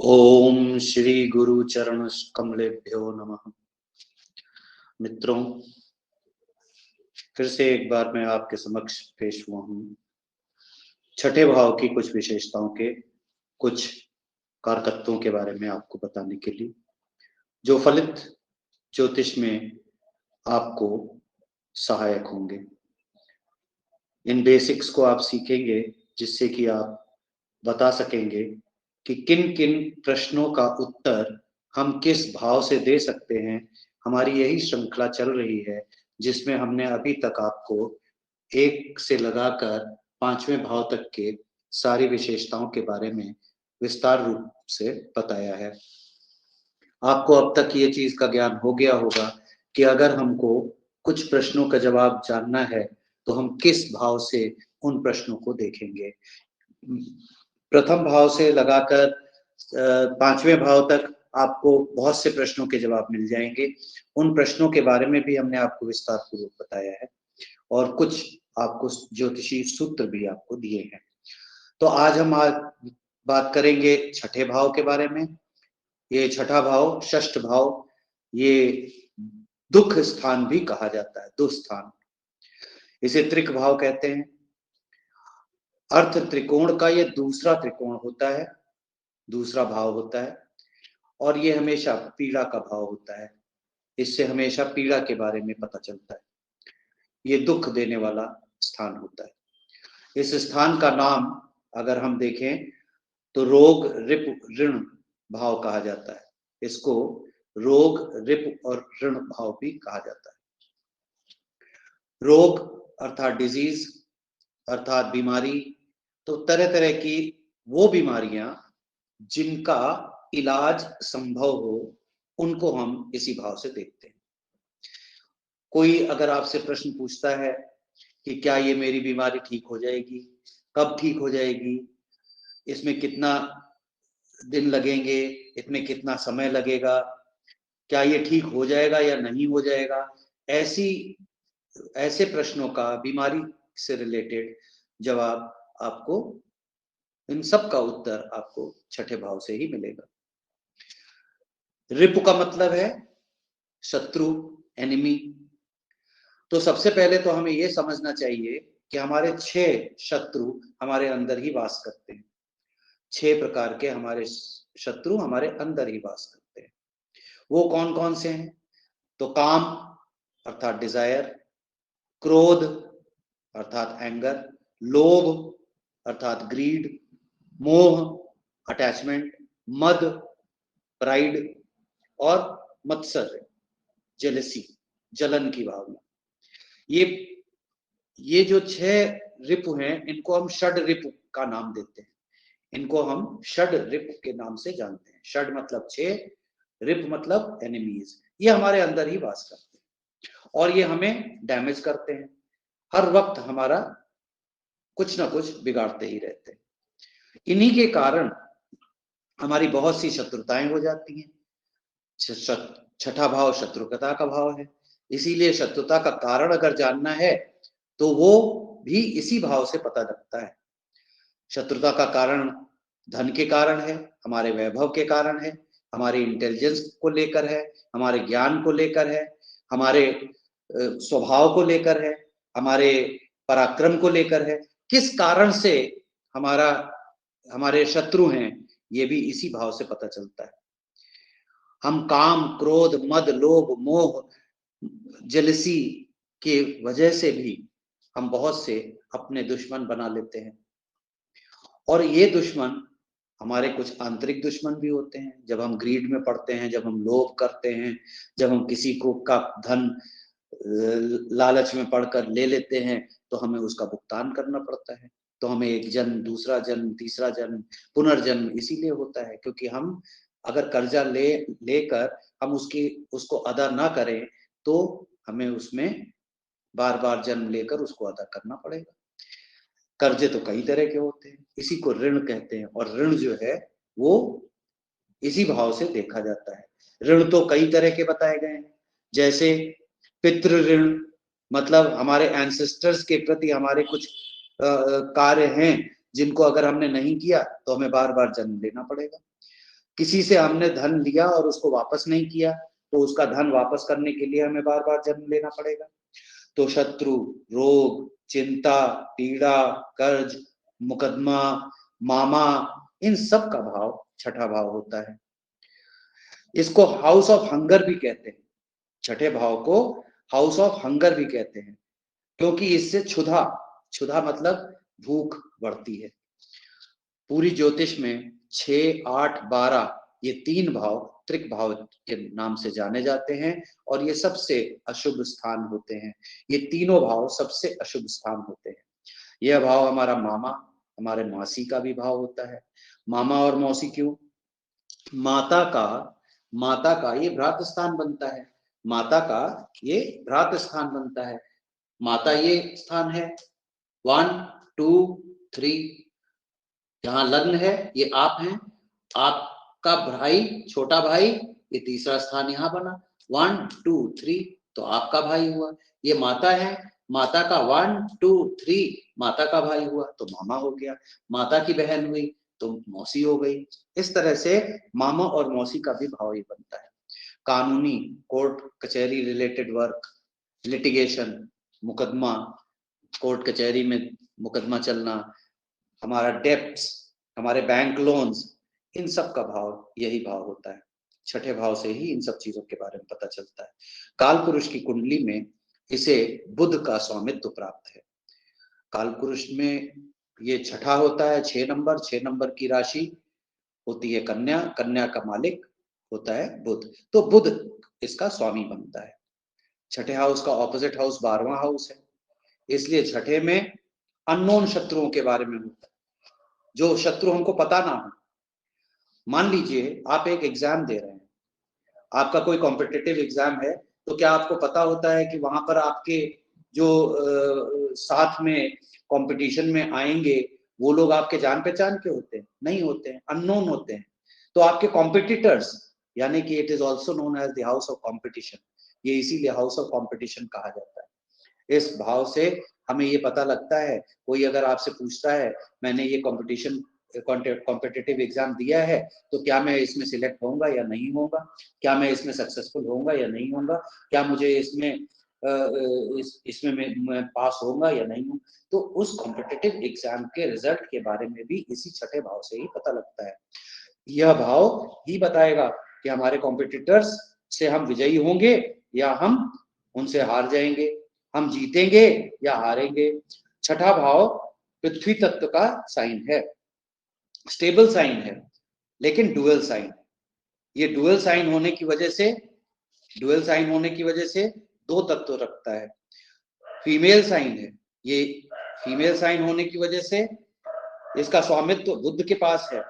ओम श्री गुरु चरण कमलेभ्यो नमः। मित्रों, फिर से एक बार मैं आपके समक्ष पेश हुआ हूँ छठे भाव की कुछ विशेषताओं के, कुछ कारकत्वों के बारे में आपको बताने के लिए, जो फलित ज्योतिष में आपको सहायक होंगे। इन बेसिक्स को आप सीखेंगे जिससे कि आप बता सकेंगे कि किन किन प्रश्नों का उत्तर हम किस भाव से दे सकते हैं। हमारी यही श्रृंखला चल रही है जिसमें हमने अभी तक आपको एक से लगाकर 5वें भाव तक के सारी विशेषताओं के बारे में विस्तार रूप से बताया है। आपको अब तक ये चीज का ज्ञान हो गया होगा कि अगर हमको कुछ प्रश्नों का जवाब जानना है तो हम किस भाव से उन प्रश्नों को देखेंगे। प्रथम भाव से लगाकर 5वें भाव तक आपको बहुत से प्रश्नों के जवाब मिल जाएंगे। उन प्रश्नों के बारे में भी हमने आपको विस्तार पूर्वक बताया है और कुछ आपको ज्योतिषी सूत्र भी आपको दिए हैं। तो आज हम बात करेंगे छठे भाव के बारे में। ये छठा भाव, षष्ठ भाव, ये दुख स्थान भी कहा जाता है, दुस्थान। इसे त्रिक भाव कहते हैं। अर्थ त्रिकोण का ये दूसरा त्रिकोण होता है, दूसरा भाव होता है और ये हमेशा पीड़ा का भाव होता है। इससे हमेशा पीड़ा के बारे में पता चलता है। ये दुख देने वाला स्थान होता है। इस स्थान का नाम अगर हम देखें तो रोग, रिप, ऋण भाव कहा जाता है। इसको रोग, रिप और ऋण भाव भी कहा जाता है। रोग अर्थात डिजीज, अर्थात बीमारी, तो तरह तरह की वो बीमारियां जिनका इलाज संभव हो उनको हम इसी भाव से देखते हैं। कोई अगर आपसे प्रश्न पूछता है कि क्या ये मेरी बीमारी ठीक हो जाएगी, कब ठीक हो जाएगी, इसमें कितना दिन लगेंगे, इसमें कितना समय लगेगा, क्या ये ठीक हो जाएगा या नहीं हो जाएगा, ऐसे प्रश्नों का बीमारी से रिलेटेड जवाब आपको, इन सब का उत्तर आपको छठे भाव से ही मिलेगा। रिपु का मतलब है शत्रु, एनिमी। तो सबसे पहले तो हमें यह समझना चाहिए कि हमारे 6 शत्रु हमारे अंदर ही वास करते हैं। 6 प्रकार के हमारे शत्रु हमारे अंदर ही वास करते हैं। वो कौन कौन से हैं? तो काम अर्थात डिजायर, क्रोध अर्थात एंगर, लोभ अर्थात ग्रीड, मोह अटैचमेंट, मद प्राइड और मत्सर्य जेलसी जलन की भावना। ये जो 6 रिपु हैं इनको हम षड रिपु का नाम देते हैं। इनको हम षड रिपु के नाम से जानते हैं। षड मतलब 6, रिप मतलब एनिमीज। ये हमारे अंदर ही वास करते हैं और ये हमें डैमेज करते हैं। हर वक्त हमारा कुछ ना कुछ बिगाड़ते ही रहते हैं। इन्हीं के कारण हमारी बहुत सी शत्रुताएं हो जाती हैं। छठा भाव शत्रुता का भाव है, इसीलिए शत्रुता का कारण अगर जानना है तो वो भी इसी भाव से पता लगता है। शत्रुता का कारण धन के कारण है, हमारे वैभव के कारण है, हमारे इंटेलिजेंस को लेकर है, हमारे ज्ञान को लेकर है, हमारे स्वभाव को लेकर है, हमारे पराक्रम को लेकर है। किस कारण से हमारे शत्रु हैं, ये भी इसी भाव से पता चलता है। हम काम, क्रोध, मद, लोभ, मोह, जेलसी के वजह से भी हम बहुत से अपने दुश्मन बना लेते हैं और ये दुश्मन हमारे कुछ आंतरिक दुश्मन भी होते हैं। जब हम ग्रीड में पड़ते हैं, जब हम लोभ करते हैं, जब हम किसी को का धन लालच में पड़कर ले लेते हैं तो हमें उसका भुगतान करना पड़ता है। तो हमें एक जन्म, दूसरा जन्म, तीसरा जन्म, पुनर्जन्म इसीलिए होता है क्योंकि हम अगर कर्जा लेकर हम उसको अदा ना करें तो हमें उसमें बार बार जन्म लेकर उसको अदा करना पड़ेगा। कर्जे तो कई तरह के होते हैं, इसी को ऋण कहते हैं और ऋण जो है वो इसी भाव से देखा जाता है। ऋण तो कई तरह के बताए गए हैं, जैसे पितृ ऋण, मतलब हमारे एंसेस्टर्स के प्रति हमारे कुछ कार्य हैं जिनको अगर हमने नहीं किया तो हमें बार बार जन्म लेना पड़ेगा। किसी से हमने धन लिया और उसको वापस नहीं किया, तो उसका धन वापस करने के लिए हमें बार बार जन्म लेना पड़ेगा। तो शत्रु, रोग, चिंता, पीड़ा, कर्ज, मुकदमा, मामा, इन सब का भाव छठा भाव होता है। इसको हाउस ऑफ हंगर भी कहते हैं। छठे भाव को हाउस ऑफ हंगर भी कहते हैं, क्योंकि इससे क्षुधा, क्षुधा मतलब भूख बढ़ती है। पूरी ज्योतिष में 6, 8, 12 ये 3 भाव त्रिक भाव के नाम से जाने जाते हैं और ये सबसे अशुभ स्थान होते हैं। ये तीनों भाव सबसे अशुभ स्थान होते हैं। यह भाव हमारा मामा, हमारे मौसी का भी भाव होता है। मामा और मौसी क्यों? माता का ये भ्रात स्थान बनता है। माता का ये भ्रात स्थान बनता है। माता ये स्थान है 1, 2, 3। यहाँ लग्न है, ये आप हैं, आपका भाई, छोटा भाई, ये तीसरा स्थान यहाँ बना 1, 2, 3, तो आपका भाई हुआ। ये माता है, माता का 1, 2, 3 माता का भाई हुआ तो मामा हो गया। माता की बहन हुई तो मौसी हो गई। इस तरह से मामा और मौसी का भी भाव ही बनता है। कानूनी, कोर्ट कचहरी रिलेटेड वर्क, लिटिगेशन, मुकदमा, कोर्ट कचहरी में मुकदमा चलना, हमारा डेप्ट्स, हमारे बैंक लोन्स, इन सब का भाव यही भाव होता है। छठे भाव से ही इन सब चीजों के बारे में पता चलता है। काल पुरुष की कुंडली में इसे बुध का स्वामित्व प्राप्त है। काल पुरुष में ये छठा होता है, 6 नंबर, 6 नंबर की राशि होती है कन्या, कन्या का मालिक होता है बुध, तो बुध इसका स्वामी बनता है। छठे हाउस का ऑपोजिट हाउस 12वां हाउस है, इसलिए छठे में अननोन शत्रुओं के बारे में होता है, जो शत्रु हमको पता ना हो। मान लीजिए आप एक एग्जाम दे रहे हैं, आपका कोई कॉम्पिटिटिव एग्जाम है, तो क्या आपको पता होता है कि वहां पर आपके जो साथ में कंपटीशन में आएंगे वो लोग आपके जान पहचान के होते हैं? नहीं होते हैं, अननोन होते हैं। तो आपके कॉम्पिटिटर्स, यानी कि it is also known as the house of competition, ये इसीलिए हाउस ऑफ कॉम्पिटिशन कहा जाता है। इस भाव से हमें ये पता लगता है, कोई अगर आपसे पूछता है मैंने ये कॉम्पिटिटिव एग्जाम दिया है, तो क्या मैं इसमें सिलेक्ट होऊंगा या नहीं होऊंगा, क्या मैं इसमें सक्सेसफुल होऊंगा या नहीं होऊंगा, क्या मुझे इसमें इसमें मैं पास होऊंगा या नहीं हूँ, तो उस कॉम्पिटिटिव एग्जाम के रिजल्ट के बारे में भी इसी छठे भाव से ही पता लगता है। यह भाव ही बताएगा कि हमारे कॉम्पिटिटर्स से हम विजयी होंगे या हम उनसे हार जाएंगे, हम जीतेंगे या हारेंगे। छठा भाव पृथ्वी तत्व का साइन है, स्टेबल साइन है, लेकिन डुअल साइन। ये डुअल साइन होने की वजह से, डुअल साइन होने की वजह से 2 तत्व रखता है। फीमेल साइन है, ये फीमेल साइन होने की वजह से इसका स्वामित्व बुध के पास है,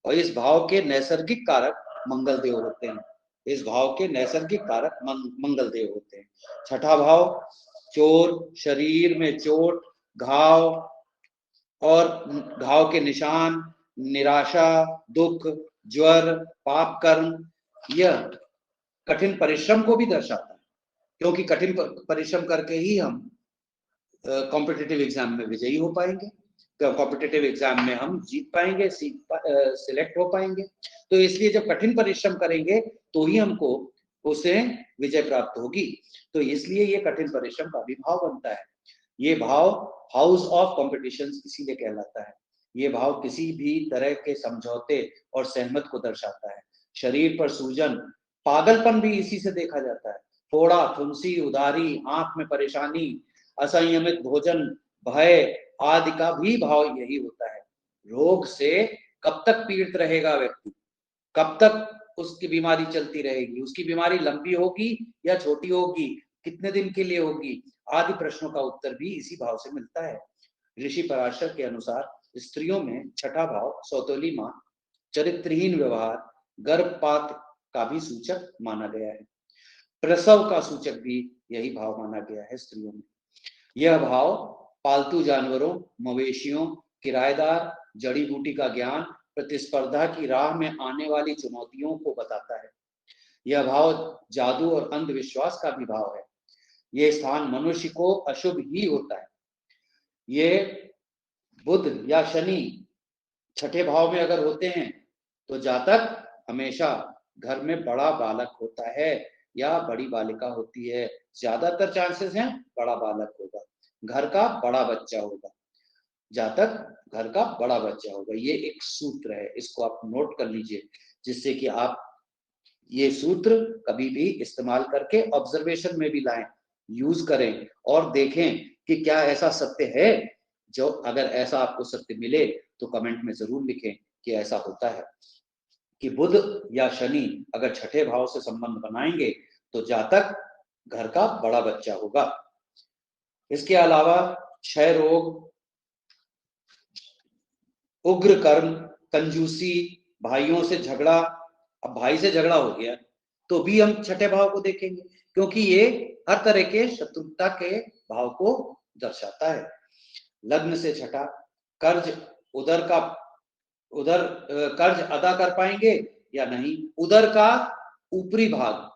और इस भाव के नैसर्गिक कारक मंगल देव होते हैं। इस भाव के नैसर्गिक कारक मंगल देव होते हैं। छठा भाव चोर, शरीर में चोट, घाव और घाव के निशान, निराशा, दुख, ज्वर, पाप कर्म, यह कठिन परिश्रम को भी दर्शाता है, क्योंकि कठिन परिश्रम करके ही हम कॉम्पिटिटिव एग्जाम में विजयी हो पाएंगे, कॉम्पिटिटिव एग्जाम में हम जीत पाएंगे, सिलेक्ट हो पाएंगे। तो इसलिए जब कठिन परिश्रम करेंगे तो ही हमको उसे विजय प्राप्त होगी। तो इसलिए ये कठिन परिश्रम का भी भाव बनता है। ये भाव हाउस ऑफ कॉम्पिटिशन इसीलिए कहलाता है। ये भाव किसी भी तरह के समझौते और सहमत को दर्शाता है। शरीर पर सूजन, पागलपन भी इसी से देखा जाता है। फोड़ा, फुंसी, उदारी, आंख में परेशानी, असंयमित भोजन, भय आदि का भी भाव यही होता है। रोग से कब तक पीड़ित रहेगा व्यक्ति, कब तक उसकी बीमारी चलती रहेगी, उसकी बीमारी लंबी होगी या छोटी होगी, कितने दिन के लिए होगी, आदि प्रश्नों का उत्तर भी इसी भाव से मिलता है। ऋषि पराशर के अनुसार स्त्रियों में छठा भाव सौतेली मां, चरित्रहीन व्यवहार, गर्भपात का भी सूचक माना गया है। प्रसव का सूचक भी यही भाव माना गया है स्त्रियों में। यह भाव पालतू जानवरों, मवेशियों, किराएदार, जड़ी बूटी का ज्ञान, प्रतिस्पर्धा की राह में आने वाली चुनौतियों को बताता है। यह भाव जादू और अंधविश्वास का भी भाव है। ये स्थान मनुष्य को अशुभ ही होता है। ये बुध या शनि छठे भाव में अगर होते हैं तो जातक हमेशा घर में बड़ा बालक होता है या बड़ी बालिका होती है, ज्यादातर चांसेस हैं बड़ा बालक होगा, घर का बड़ा बच्चा होगा, जहां तक घर का बड़ा बच्चा होगा। ये एक सूत्र है, इसको आप नोट कर लीजिए, जिससे कि आप ये सूत्र कभी भी इस्तेमाल करके ऑब्जर्वेशन में भी लाएं, यूज करें और देखें कि क्या ऐसा सत्य है। जो अगर ऐसा आपको सत्य मिले तो कमेंट में जरूर लिखें कि ऐसा होता है कि बुध या शनि अगर छठे भाव से संबंध बनाएंगे तो जातक घर का बड़ा बच्चा होगा। इसके अलावा क्षय रोग, उग्र कर्म, कंजूसी, भाइयों से झगड़ा, अब भाई से झगड़ा हो गया तो भी हम छठे भाव को देखेंगे, क्योंकि ये हर तरह के शत्रुता के भाव को दर्शाता है। लग्न से छठा, कर्ज उधर का उधर कर्ज अदा कर पाएंगे या नहीं, उधर का ऊपरी भाग,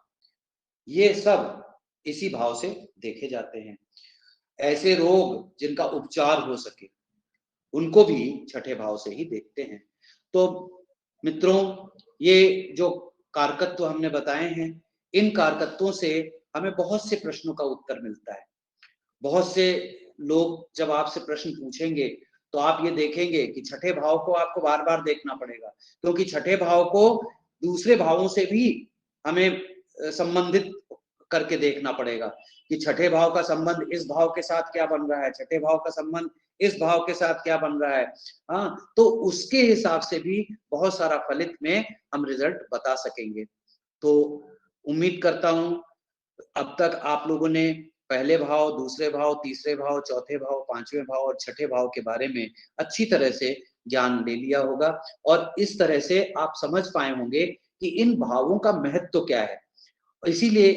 ये सब इसी भाव से देखे जाते हैं। ऐसे रोग जिनका उपचार हो सके उनको भी छठे भाव से ही देखते हैं। तो मित्रों, ये जो कारकत्व हमने बताए हैं, इन कारकत्वों से हमें बहुत से प्रश्नों का उत्तर मिलता है। बहुत से लोग जब आपसे प्रश्न पूछेंगे तो आप ये देखेंगे कि छठे भाव को आपको बार बार देखना पड़ेगा, क्योंकि छठे भाव को दूसरे भावों से भी हमें संबंधित करके देखना पड़ेगा कि छठे भाव का संबंध इस भाव के साथ क्या बन रहा है, छठे भाव का संबंध इस भाव के साथ क्या बन रहा है। हाँ, तो उसके हिसाब से भी बहुत सारा फलित में हम रिजल्ट बता सकेंगे। तो उम्मीद करता हूं अब तक आप लोगों ने पहले भाव, दूसरे भाव, तीसरे भाव, चौथे भाव, पांचवें भाव और छठे भाव के बारे में अच्छी तरह से ज्ञान ले लिया होगा और इस तरह से आप समझ पाए होंगे कि इन भावों का महत्व क्या है। इसीलिए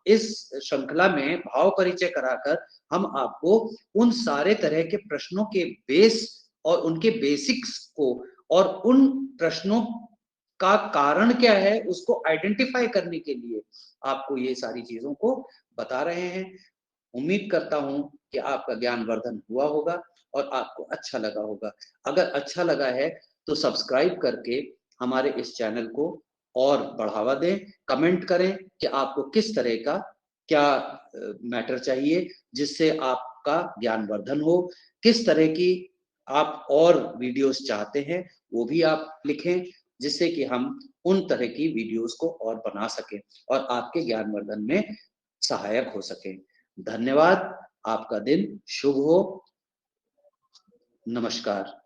इस श्रृंखला में भाव परिचय कराकर हम आपको उन सारे तरह के प्रश्नों के बेस और उनके बेसिक्स को और उन प्रश्नों का कारण क्या है उसको आइडेंटिफाई करने के लिए आपको ये सारी चीजों को बता रहे हैं। उम्मीद करता हूं कि आपका ज्ञान वर्धन हुआ होगा और आपको अच्छा लगा होगा। अगर अच्छा लगा है तो सब्सक्राइब करके हमारे इस चैनल को और बढ़ावा दें, कमेंट करें कि आपको किस तरह का क्या मैटर चाहिए जिससे आपका ज्ञान वर्धन हो, किस तरह की आप और वीडियोस चाहते हैं वो भी आप लिखें, जिससे कि हम उन तरह की वीडियोस को और बना सकें और आपके ज्ञान वर्धन में सहायक हो सके। धन्यवाद, आपका दिन शुभ हो। नमस्कार।